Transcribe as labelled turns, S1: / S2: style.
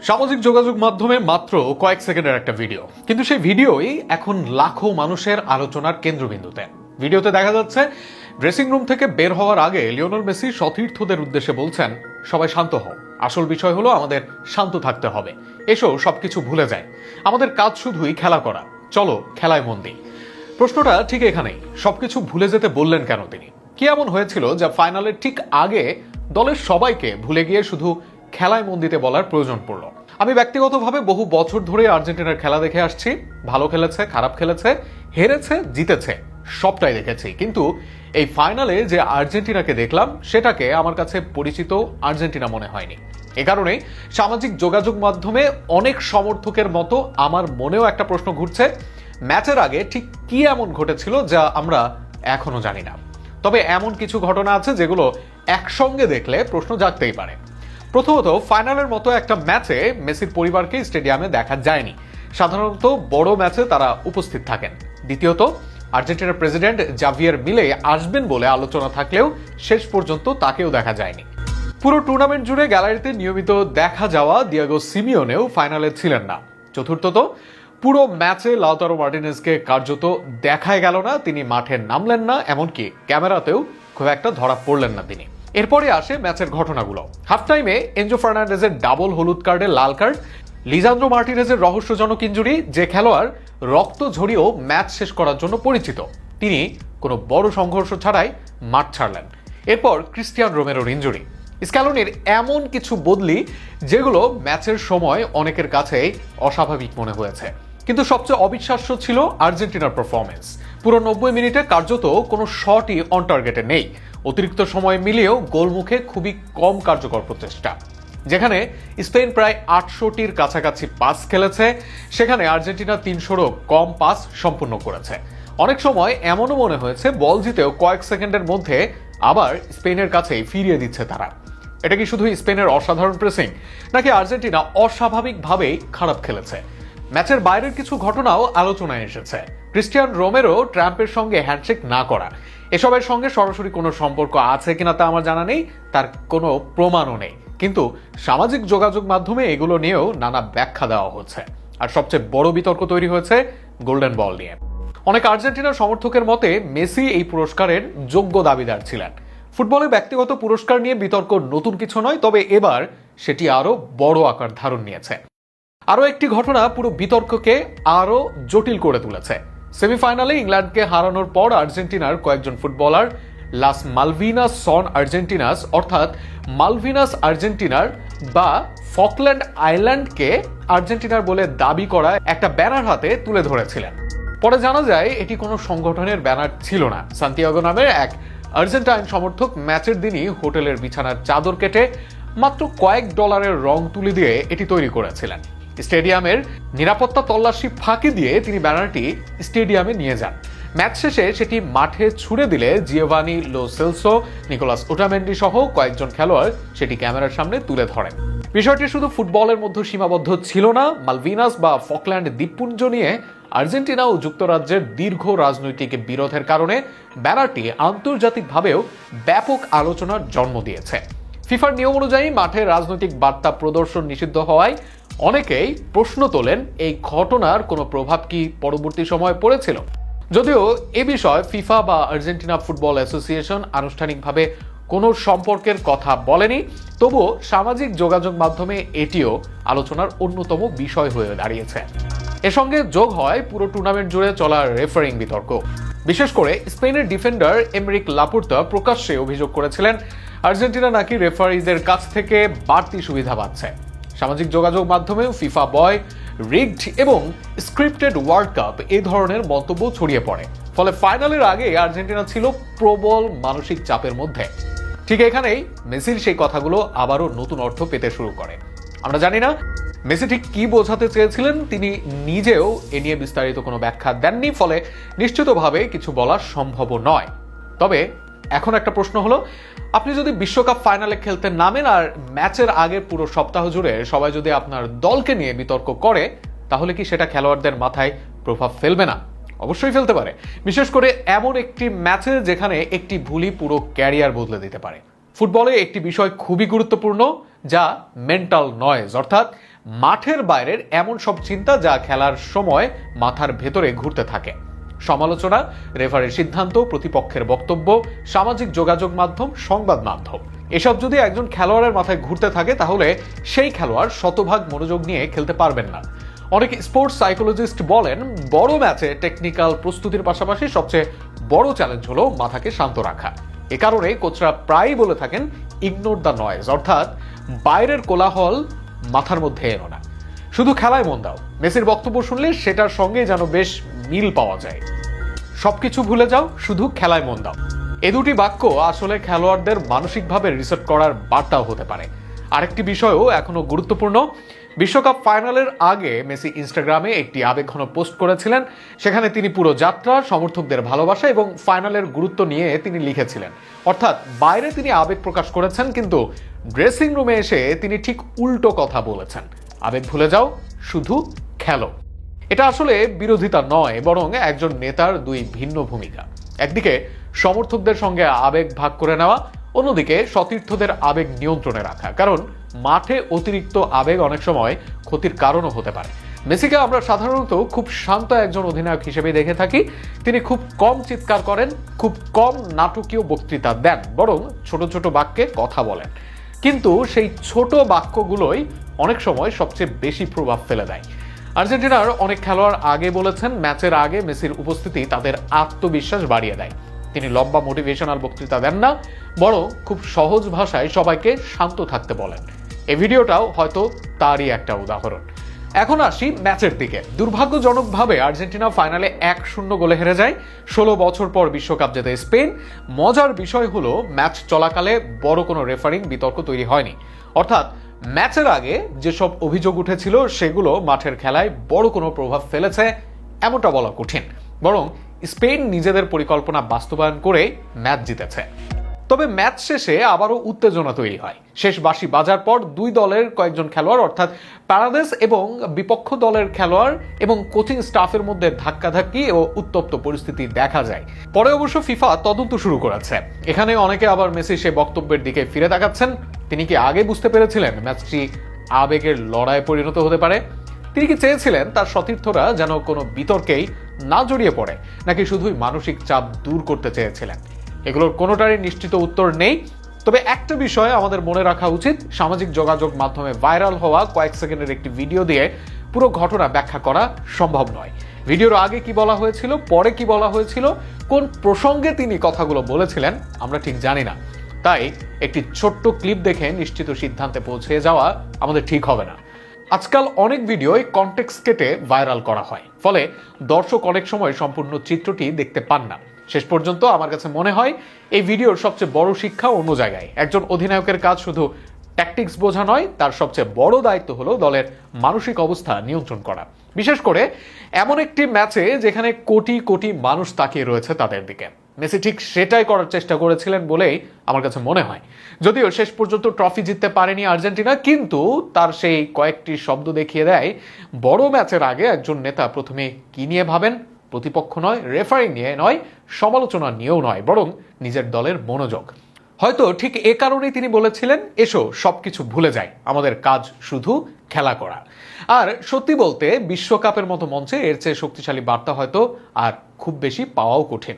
S1: সামাজিক যোগাযোগ মাধ্যমে মাত্র কয়েক সেকেন্ডের একটা ভিডিও, কিন্তু সেই ভিডিওই এখন লাখো মানুষের আলোচনার কেন্দ্রবিন্দুতে। ভিডিওতে দেখা যাচ্ছে ড্রেসিং রুম থেকে বের হওয়ার আগে লিওনেল মেসি সতীর্থদের উদ্দেশ্যে বলছেন, সবাই শান্ত হও, আসল বিষয় হলো আমাদের শান্ত থাকতে হবে, এসো সবকিছু ভুলে যায়, আমাদের কাজ শুধুই খেলা করা, চলো খেলায় মন দিই। প্রশ্নটা ঠিক এখানেই, সবকিছু ভুলে যেতে বললেন কেন তিনি? কি এমন হয়েছিল যা ফাইনালের ঠিক আগে দলের সবাইকে ভুলে গিয়ে শুধু খেলায় মন দিতে বলার প্রয়োজন পড়ল? আমি ব্যক্তিগতভাবে বহু বছর ধরে আর্জেন্টিনার খেলা দেখে আসছি। ভালো খেলেছে, খারাপ খেলেছে, হেরেছে, জিতেছে, সবটাই দেখেছি। কিন্তু এই ফাইনালে যে আর্জেন্টিনাকে দেখলাম সেটাকে আমার কাছে পরিচিত আর্জেন্টিনা মনে হয়নি। এ কারণে সামাজিক যোগাযোগ মাধ্যমে অনেক সমর্থকের মতো আমার মনেও একটা প্রশ্ন ঘুরছে, ম্যাচের আগে ঠিক কি এমন ঘটেছিল যা আমরা এখনো জানি না। তবে এমন কিছু ঘটনা আছে যেগুলো একসঙ্গে দেখলে প্রশ্ন জাগতেই পারে। প্রথমত, ফাইনালের মতো একটা ম্যাচে মেসির পরিবারকে স্টেডিয়ামে দেখা যায়নি। সাধারণত বড় ম্যাচে তারা উপস্থিত থাকেন। দ্বিতীয়ত, আর্জেন্টিনার প্রেসিডেন্ট জাভিয়ের মিলে আসবেন বলে আলোচনা থাকলেও শেষ পর্যন্ত তাকেও দেখা যায়নি। পুরো টুর্নামেন্ট জুড়ে গ্যালারিতে নিয়মিত দেখা যাওয়া দিয়েগো সিমিওনেও ফাইনালে ছিলেন না। চতুর্থত, পুরো ম্যাচে লাউতারো মার্টিনেজকে কার্যত দেখাই গেল না, তিনি মাঠে নামলেন না, এমনকি ক্যামেরাতেও খুব একটা ধরা পড়লেন না তিনি। এরপরে আসে ম্যাচের ঘটনাগুলো। হাফ টাইমে এনজো ফার্নান্ডেজের ডাবল হলুদ কার্ডে লাল কার্ড, লিজান্দ্রো মার্টিনেজের রহস্যজনক ইনজুরি, যে খেলোয়াড় রক্ত ঝরিয়েও ম্যাচ শেষ করার জন্য পরিচিত, তিনি কোনো বড় সংঘর্ষ ছাড়াই মাঠ ছাড়লেন। এরপর ক্রিস্টিয়ান রোমেরোর ইনজুরি, স্ক্যালোনির এমন কিছু বদলি যেগুলো ম্যাচের সময় অনেকের কাছেই অস্বাভাবিক মনে হয়েছে। কিন্তু সবচেয়ে অবিশ্বাস্য ছিল আর্জেন্টিনার পারফরমেন্স। পুরো 90 মিনিটে কার্যত কোনো শটই অন টার্গেটে নেই। অতিরিক্ত সময় মিলিয়েও গোলমুখে খুবই কম কার্যকর প্রচেষ্টা। যেখানে স্পেন প্রায় 800টির কাছাকাছি পাস খেলেছে, সেখানে আর্জেন্টিনা 300রও কম পাস সম্পূর্ণ করেছে। অনেক সময় এমনও মনে হয়েছে বল জিতেও কয়েক সেকেন্ডের মধ্যে আবার স্পেনের কাছেই ফিরিয়ে দিচ্ছে তারা। এটা কি শুধু স্পেনের অসাধারণ প্রেসিং, নাকি আর্জেন্টিনা অস্বাভাবিকভাবেই খারাপ খেলেছে? ম্যাচের বাইরের কিছু ঘটনাও আলোচনায় এসেছে। ক্রিস্টিয়ান রোমেরো ট্রাম্পের সঙ্গে হ্যান্ডশেক না করা, এসবের সঙ্গে সরাসরি কোনো সম্পর্ক আছে কিনা তা আমার জানা নেই, তার কোনো প্রমাণও নেই। কিন্তু সামাজিক যোগাযোগ মাধ্যমে এগুলো নিয়েও নানা ব্যাখ্যা দেওয়া হচ্ছে। আর সবচেয়ে বড় বিতর্ক তৈরি হয়েছে গোল্ডেন বল নিয়ে। অনেক আর্জেন্টিনার সমর্থকের মতে মেসি এই পুরস্কারের যোগ্য দাবিদার ছিলেন। ফুটবলে ব্যক্তিগত পুরস্কার নিয়ে বিতর্ক নতুন কিছু নয়, তবে এবার সেটি আরো বড় আকার ধারণ নিয়েছে। আরও একটি ঘটনা পুরো বিতর্ককে আরো জটিল করে তুলেছে। সেমিফাইনালে ইংল্যান্ডকে হারানোর পর আর্জেন্টিনার কয়েকজন ফুটবলার লাস মালভিনাস সন আর্জেন্টিনাস, অর্থাৎ মালভিনাস আর্জেন্টিনার বা ফকল্যান্ড আইল্যান্ডকে আর্জেন্টিনার বলে দাবি করা একটা ব্যানার হাতে তুলে ধরেছিলেন। পরে জানা যায় এটি কোনো সংগঠনের ব্যানার ছিল না। সান্তিয়াগো নামের এক আর্জেন্টাইন সমর্থক ম্যাচের দিনই হোটেলের বিছানার চাদর কেটে মাত্র কয়েক ডলারের রং তুলি দিয়ে এটি তৈরি করেছিলেন। স্টেডিয়ামের নিরাপত্তা তল্লাশি ফাঁকি দিয়ে তিনি ব্যানারটি স্টেডিয়ামে নিয়ে যান। ম্যাচ শেষে সেটি মাঠে ছুড়ে দিলে Giovani Lo Celso, Nicolas Otamendi সহ কয়েকজন খেলোয়াড় সেটি ক্যামেরার সামনে তুলে ধরেন। বিষয়টি শুধু ফুটবলের মধ্যে সীমাবদ্ধ ছিল না। মালভিনাস বা ফকল্যান্ড দ্বীপপুঞ্জ নিয়ে আর্জেন্টিনা ও যুক্তরাজ্যের দীর্ঘ রাজনৈতিক বিরোধের কারণে ব্যানারটি আন্তর্জাতিকভাবেও ব্যাপক আলোচনার জন্ম দিয়েছে। ফিফার নিয়ম অনুযায়ী মাঠে রাজনৈতিক বার্তা প্রদর্শন নিষিদ্ধ হওয়ায় অনেকেই প্রশ্ন তোলেন, এই ঘটনার কোনো প্রভাব কি পরবর্তী সময়ে পড়েছিল? যদিও এ বিষয়ে ফিফা বা আর্জেন্টিনা ফুটবল অ্যাসোসিয়েশন আনুষ্ঠানিকভাবে কোনো সম্পর্কের কথা বলেনি, তবুও সামাজিক যোগাযোগ মাধ্যমে এটিও আলোচনার অন্যতম বিষয় হয়ে দাঁড়িয়েছে। এর সঙ্গে যোগ হয় পুরো টুর্নামেন্ট জুড়ে চলা রেফারিং বিতর্ক। বিশেষ করে স্পেনের ডিফেন্ডার এমরিক লাপুর্তা প্রকাশ্যে অভিযোগ করেছিলেন আর্জেন্টিনা নাকি রেফারিদের কাছ থেকে বাড়তি সুবিধা পাচ্ছে। সামাজিক যোগাযোগ মাধ্যমেও ফিফা বয়, রিগড এবং স্ক্রিপ্টেড ওয়ার্ল্ড কাপ এই ধরনের মন্তব্য ছড়িয়ে পড়ে। ফলে ফাইনালের আগে আর্জেন্টিনা ছিল প্রবল মানসিক চাপের মধ্যে। ঠিক এখানেই মেসির সেই কথাগুলো আবারও নতুন অর্থ পেতে শুরু করে। আমরা জানি না মেসি ঠিক কি বোঝাতে চেয়েছিলেন, তিনি নিজেও এ নিয়ে বিস্তারিত কোনো ব্যাখ্যা দেননি, ফলে নিশ্চিতভাবে কিছু বলা সম্ভব নয়। তবে এখন একটা প্রশ্ন হলো, আপনি যদি বিশ্বকাপ ফাইনালে খেলতে নামেন আর ম্যাচের আগে পুরো সপ্তাহ জুড়ে সবাই যদি আপনার দলকে নিয়ে বিতর্ক করে, তাহলে কি সেটা খেলোয়াড়দের মাথায় প্রভাব ফেলবে না? অবশ্যই ফেলতে পারে, বিশেষ করে এমন একটি ম্যাচে যেখানে একটি ভুলই পুরো ক্যারিয়ার বদলে দিতে পারে। ফুটবলে একটি বিষয় খুবই গুরুত্বপূর্ণ, যা মেন্টাল নয়েজ, অর্থাৎ মাঠের বাইরের এমন সব চিন্তা যা খেলার সময় মাথার ভেতরে ঘুরতে থাকে। সমালোচনা, রেফারির সিদ্ধান্ত, প্রতিপক্ষের বক্তব্য, সামাজিক যোগাযোগ মাধ্যম, সংবাদ মাধ্যম, এসব যদি একজন খেলোয়াড়ের মাথায় ঘুরতে থাকে তাহলে সেই খেলোয়াড় শতভাগ মনোযোগ নিয়ে খেলতে পারবেন না। অনেক স্পোর্টস সাইকোলজিস্ট বলেন, বড় ম্যাচে টেকনিক্যাল প্রস্তুতির পাশাপাশি সবচেয়ে বড় চ্যালেঞ্জ হলো মাথাকে শান্ত রাখা। এ কারণে কোচরা প্রায়ই বলে থাকেন, ইগনোর দ্য নয়েজ, অর্থাৎ বাইরের কোলাহল মাথার মধ্যে এনো না, শুধু খেলায় মন দাও। মেসির বক্তব্য শুনলে সেটার সঙ্গে যেন বেশ মিল পাওয়া যায়। সবকিছু ভুলে যাও, শুধু খেলায় মন দাও। এ দুটি বাক্য আসলে খেলোয়াড়দের মানসিকভাবে রিসেট করার বার্তাও হতে পারে। আরেকটি বিষয়ও এখনো গুরুত্বপূর্ণ, বিশ্বকাপ ফাইনালের আগে মেসি ইনস্টাগ্রামে একটি আবেগঘন পোস্ট করেছিলেন। সেখানে তিনি পুরো যাত্রা, সমর্থকদের ভালোবাসা এবং ফাইনালের গুরুত্ব নিয়ে তিনি লিখেছিলেন। অর্থাৎ বাইরে তিনি আবেগ প্রকাশ করেছেন, কিন্তু ড্রেসিং রুমে এসে তিনি ঠিক উল্টো কথা বলেছেন, আবেগ ভুলে যাও, শুধু খেলো। এটা আসলে বিরোধিতা নয়, বরং একজন নেতার দুই ভিন্ন ভূমিকা। একদিকে সমর্থকদের সঙ্গে আবেগ ভাগ করে নেওয়া, অন্যদিকে সতীর্থদের আবেগ নিয়ন্ত্রণে রাখা, কারণ মাঠে অতিরিক্ত আবেগ অনেক সময় ক্ষতির কারণও হতে পারে। মেসিকে আমরা সাধারণত খুব শান্ত একজন অধিনায়ক হিসেবে দেখে থাকি। তিনি খুব কম চিৎকার করেন, খুব কম নাটকীয় বক্তৃতা দেন, বরং ছোট ছোট বাক্যে কথা বলেন। কিন্তু সেই ছোট বাক্যগুলোই অনেক সময় সবচেয়ে বেশি প্রভাব ফেলে দেয়। আর্জেন্টিনার অনেক খেলোয়াড় আগে বলেছেন, ম্যাচের আগে মেসির উপস্থিতি তাদের আত্মবিশ্বাস বাড়িয়ে দেয়। তিনি লম্বা মোটিভেশনাল বক্তৃতা দেন না, বরং খুব সহজ ভাষায় সবাইকে শান্ত থাকতে বলেন। এই ভিডিওটাও হয়তো তারই একটা উদাহরণ। এখন আসি ম্যাচের দিকে। দুর্ভাগ্যজনকভাবে আর্জেন্টিনা ফাইনালে 1-0 গোলে হেরে যায়। 16 বছর পর বিশ্বকাপ জেতে স্পেন। মজার বিষয় হলো, ম্যাচ চলাকালে বড় কোনো রেফারিং বিতর্ক তৈরি হয়নি। অর্থাৎ ম্যাচের আগে যেসব অভিযোগ উঠেছিল সেগুলো মাঠের খেলায় বড় কোনো প্রভাব ফেলেছে এমনটা বলা কঠিন, বরং স্পেন নিজেদের পরিকল্পনা বাস্তবায়ন করে ম্যাচ জিতেছে। তবে ম্যাচ শেষে আবারও উত্তেজনা তৈরি হয়। শেষ বাঁশি বাজার পর দুই দলের কয়েকজন খেলোয়াড়, অর্থাৎ প্যারাদেস এবং বিপক্ষ দলের খেলোয়াড় এবং কোচিং স্টাফের মধ্যে ধাক্কাধাক্কি ও উত্তপ্ত পরিস্থিতি দেখা যায়। পরে অবশ্য ফিফা তদন্ত শুরু করেছে। এখানে অনেকে আবার মেসি সে বক্তব্যের দিকে ফিরে তাকাচ্ছেন। তিনি কি আগে বুঝতে পেরেছিলেন ম্যাচটি আবেগের লড়াইয়ে পরিণত হতে পারে? তিনি কি চেয়েছিলেন তার সতীর্থরা যেন কোনো বিতর্কেই না জড়িয়ে পড়ে, নাকি শুধুই মানসিক চাপ দূর করতে চেয়েছিলেন? এগুলোর কোনোটারই নিশ্চিত উত্তর নেই। তবে একটা বিষয় আমাদের মনে রাখা উচিত, সামাজিক যোগাযোগ মাধ্যমে ভাইরাল হওয়া কয়েক সেকেন্ডের একটি ভিডিও দিয়ে পুরো ঘটনা ব্যাখ্যা করা সম্ভব নয়। ভিডিওর আগে কি বলা হয়েছিল, পরে কি বলা হয়েছিল, কোন প্রসঙ্গে তিনি কথাগুলো বলেছিলেন, আমরা ঠিক জানি না। তাই একটি ছোট্ট ক্লিপ দেখে নিশ্চিত সিদ্ধান্তে পৌঁছে যাওয়া আমাদের ঠিক হবে না। আজকাল অনেক ভিডিওই কনটেক্সট কেটে ভাইরাল করা হয়, ফলে দর্শক অনেক সময় সম্পূর্ণ চিত্রটি দেখতে পান না। শেষ পর্যন্ত আমার কাছে মনে হয় এই ভিডিওর সবচেয়ে বড় শিক্ষা অন্য জায়গায়। একজন অধিনায়কের কাজ শুধু ট্যাকটিক্স বোঝা নয়, তার সবচেয়ে বড় দায়িত্ব হলো দলের মানসিক অবস্থা নিয়ন্ত্রণ করা, বিশেষ করে এমন একটি ম্যাচে যেখানে কোটি কোটি মানুষ তাকিয়ে রয়েছে তাদের দিকে। মেসি ঠিক সেটাই করার চেষ্টা করেছিলেন বলেই আমার কাছে মনে হয়। যদিও শেষ পর্যন্ত ট্রফি জিততে পারেনি আর্জেন্টিনা, কিন্তু তার সেই কয়েকটি শব্দ দেখিয়ে দেয় বড় ম্যাচের আগে একজন নেতা প্রথমে কি নিয়ে ভাবেন। প্রতিপক্ষ নয়, রেফারি নিয়ে নয়, সমালোচনা নিয়েও নয়, বরং নিজের দলের মনোযোগ। হয়তো ঠিক এ কারণেই তিনি বলেছিলেন, এসো সবকিছু ভুলে যাই, আমাদের কাজ শুধু খেলা করা। আর সত্যি বলতে বিশ্বকাপের মতো মঞ্চে এর চেয়ে শক্তিশালী বার্তা হয়তো আর খুব বেশি পাওয়াও কঠিন।